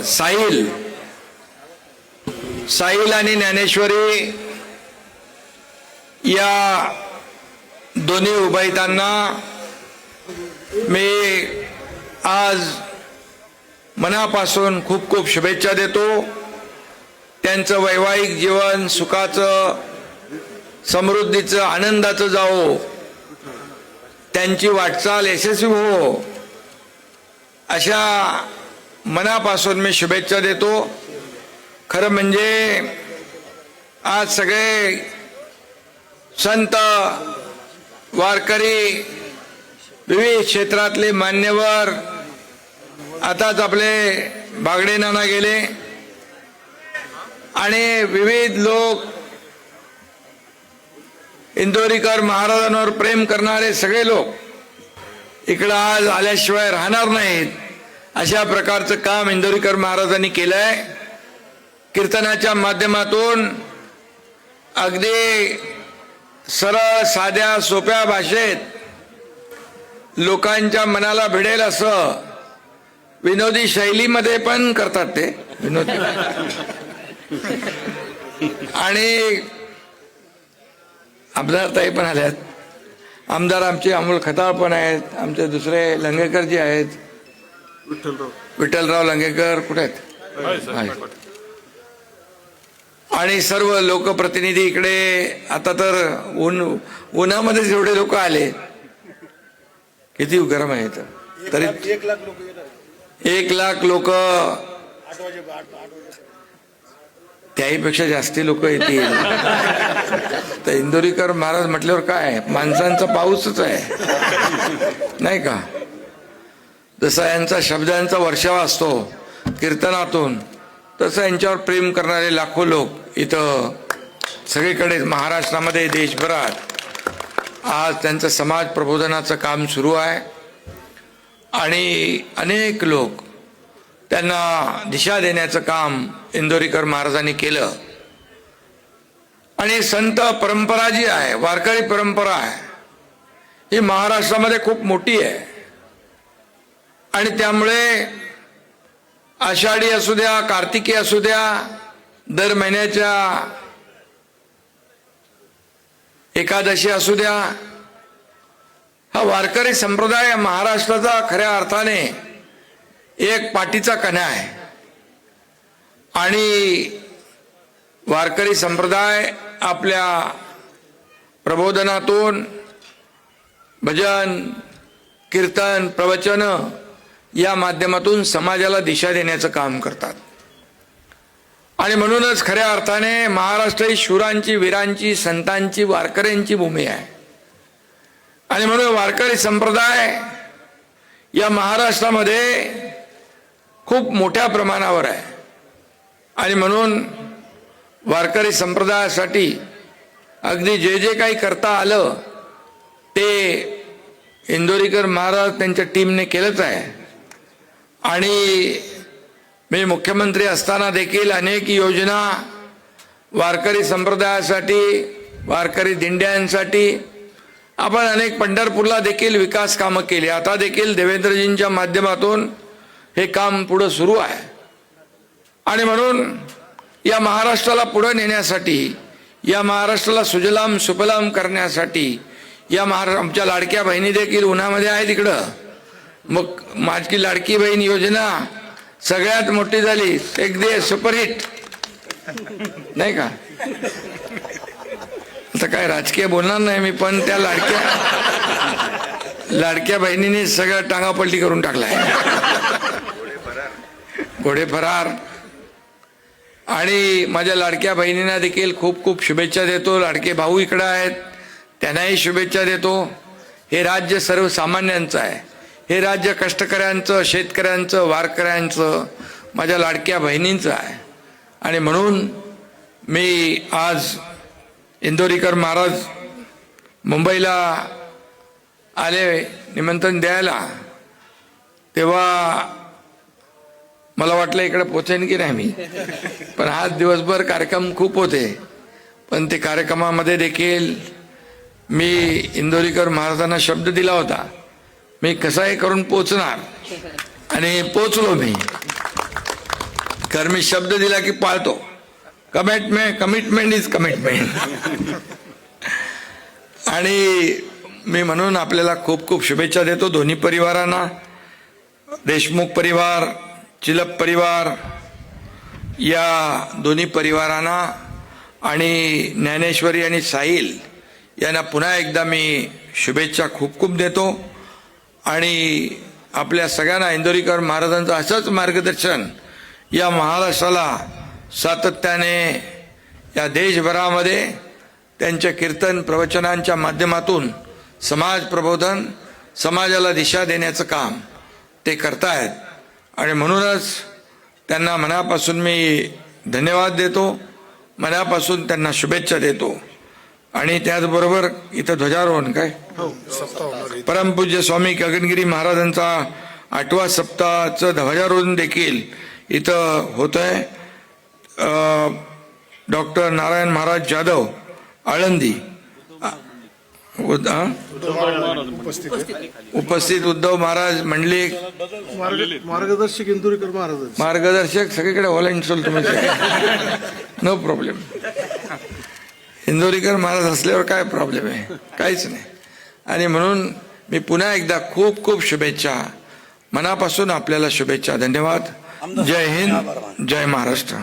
साहिल आणि ज्ञानेश्वरी या दोन्ही उभयतांना मी आज मनापासून खूप खूप शुभेच्छा देतो। त्यांचं वैवाहिक जीवन सुखाचं, समृद्धीचं, आनंदाचं जावो, त्यांची वाटचाल यशस्वी हो, अशा मनापासून मी शुभेच्छा देतो। खरं म्हणजे आज सगळे संत, वारकरी, विविध क्षेत्रातले मान्यवर, आताच आपले बागडे नाना गेले आणि विविध लोक, इंदोरीकर महाराजांवर प्रेम करणारे सगळे लोक इकडं आज आल्याशिवाय राहणार नाहीत, अशा प्रकारचं काम इंदोरीकर महाराजांनी केलंय। कीर्तनाच्या माध्यमातून अगदी सरळ, साध्या, सोप्या भाषेत लोकांच्या मनाला भिडेल असं विनोदी शैलीमध्ये पण करतात ते विनोदी। आणि आमदार ताई पण आल्यात, आमदार आमचे अमोल खताळ पण आहेत, आमचे दुसरे लंगेकरजी आहेत, विठ्ठलराव लंगेकर कुठे आहेत, आणि सर्व लोकप्रतिनिधी इकडे। आता तर उन्हामध्ये जेवढे लोक आले, किती गरम आहे तरी 1 लाख लोक, त्याहीपेक्षा जास्ती लोक येतील। तर इंदोरीकर महाराज म्हटल्यावर काय, माणसांचा पाऊसच आहे नाही का। जसा यांचा शब्दांचा वर्षाव असतो कीर्तनातून, तसं यांच्यावर प्रेम करणारे लाखो लोक इथं सगळीकडे महाराष्ट्रामध्ये, देशभरात आज त्यांचं समाज प्रबोधनाचं काम सुरू आहे। आणि अनेक लोक त्यांना दिशा देण्याचं काम इंदोरीकर महाराजांनी केलं। आणि संत परंपरा जी आहे, वारकरी परंपरा आहे, ही महाराष्ट्रामध्ये खूप मोठी आहे। आणि त्यामुळे आषाढी असू द्या, कार्तिकी असू द्या, दर महिन्याच्या एकादशी असू द्या, हा वारकरी संप्रदाय महाराष्ट्राचा खऱ्या अर्थाने एक पाठीचा कणा आहे। आणि वारकरी संप्रदाय आपल्या प्रबोधनातून भजन, कीर्तन, प्रवचन या माध्यमातून समाजाला दिशा देण्याचं काम करतात। आणि म्हणूनच खऱ्या अर्थाने महाराष्ट्र ही शूरांची, वीरांची, संतांची, वारकऱ्यांची भूमी आहे। आणि म्हणून वारकरी संप्रदाय या महाराष्ट्रामध्ये खूप मोठ्या प्रमाणावर आहे। आणि म्हणून वारकरी संप्रदायासाठी अगदी जे जे काही करता आलं ते इंदोरीकर महाराज त्यांच्या टीमने केलंच आहे। आणि मी मुख्यमंत्री असताना देखील अनेक योजना वारकरी संप्रदायासाठी, वारकरी दिंड्यांसाठी आपण अनेक, पंढरपूरला देखील विकास कामं केली। आता देखील देवेंद्रजींच्या माध्यमातून हे काम पुढे सुरू आहे। आणि म्हणून या महाराष्ट्राला पुढे नेण्यासाठी, या महाराष्ट्राला सुजलाम सुफलाम करण्यासाठी, या आमच्या लाडक्या बहिणी देखील उन्हामध्ये आहेत इकडं। मग माझी लाडकी बहीण योजना सगळ्यात मोठी झाली, अगदी सुपरहिट नाही का। आता काय राजकीय बोलणार नाही मी, पण त्या लाडक्या बहिणीने सगळं टांगापलटी करून टाकलाय, घोडे फरार। आणि माझ्या लाडक्या बहिणींना देखील खूप खूप शुभेच्छा देतो। लाडके भाऊ इकडे आहेत, त्यांनाही शुभेच्छा देतो। हे राज्य सर्वसामान्यांचं आहे, हे राज्य कष्टकऱ्यांचं, शेतकऱ्यांचं, वारकऱ्यांचं, माझ्या लाडक्या बहिणींचं आहे। आणि म्हणून मी आज इंदोरीकर महाराज मुंबईला आले निमंत्रण द्यायला, तेव्हा मला वाटलं इकडे पोचेन की नाही मी, पण आज दिवसभर कार्यक्रम खूप होते। पण ते कार्यक्रमामध्ये देखील मी इंदोरीकर महाराजांना शब्द दिला होता, मी कसाही करून पोचणार, आणि पोचलो मी। कर्मी शब्द दिला की पाळतो. Commitment is commitment. आणि मी म्हणून आपल्याला खूप खूप शुभेच्छा देतो दोन्ही परिवारांना. देशमुख परिवार, चिलप परिवार, या दोन्ही परिवारांना आणि ज्ञानेश्वरी आणि साहिल यांना पुन्हा एकदा मी शुभेच्छा खूप खूप देतो. आणि आपल्या सगळ्यांना इंदोरीकर महाराजांचं असंच मार्गदर्शन या महाराष्ट्राला सातत्याने या देशभरामध्ये त्यांच्या कीर्तन प्रवचनांच्या माध्यमातून समाज प्रबोधन, समाजाला दिशा देण्याचं काम ते करतायत. आणि म्हणूनच त्यांना मनापासून मी धन्यवाद देतो, मनापासून त्यांना शुभेच्छा देतो. आणि त्याचबरोबर इथं ध्वजारोहण काय परमपूज्य स्वामी गगनगिरी महाराजांचा 8वा सप्ताहाचं ध्वजारोहण देखील इथं होत आहे. डॉक्टर नारायण महाराज जाधव आळंदी उपस्थित, उद्धव महाराज मंडलिक, मार्गदर्शक इंदोरीकर महाराज, मार्गदर्शक सगळीकडे व्हॉलंटियर तुम्ही, नो प्रॉब्लेम. इंदोरीकर महाराज असल्यावर काय प्रॉब्लेम आहे, काहीच नाही. आणि म्हणून मी पुन्हा एकदा खूप खूप शुभेच्छा, मनापासून आपल्याला शुभेच्छा. धन्यवाद. जय हिंद, जय महाराष्ट्र.